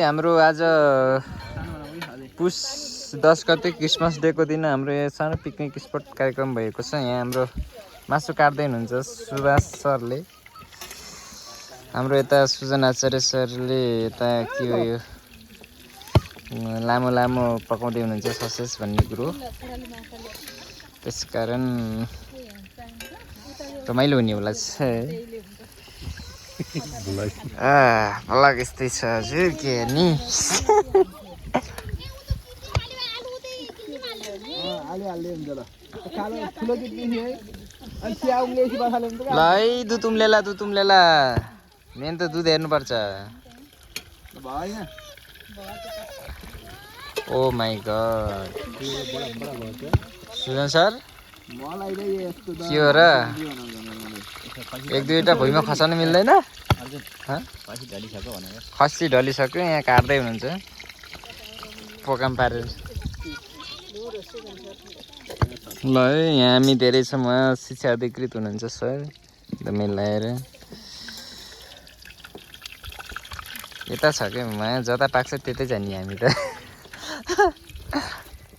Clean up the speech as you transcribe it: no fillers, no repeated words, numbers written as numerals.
हाम्रो आज पुस 10 गते क्रिसमस डेको दिन हाम्रो यहाँ सानो पिकनिक स्पट कार्यक्रम भएको छ। यहाँ हाम्रो मासु काट्दै हुनुहुन्छ सुभाष सरले। हाम्रो यता सुजन आचार्य सरले यता के हो यो लामो लामो पकाउँदै हुनुहुन्छ ससेज भन्ने कुरो। त्यसकारण रमाइलो हुने होला भला यस्तै छ हजुर के नि। ल है दुध उम्लेला मेन त दुध हेर्नुपर्छ। ओ माई गड सुजन सर के हो र एक दुईवटा भुइँमा खसाउनु मिल्दैन? खसी ढलिसक्यो यहाँ काट्दै हुनुहुन्छ पोकाम पारेर। ल है यहाँ हामी धेरै छौँ। उहाँ शिक्षा अधिकृत हुनुहुन्छ सर एकदमै लगाएर यता छ क्या उहाँ जता पाक्छ त्यतै जाने हामी त।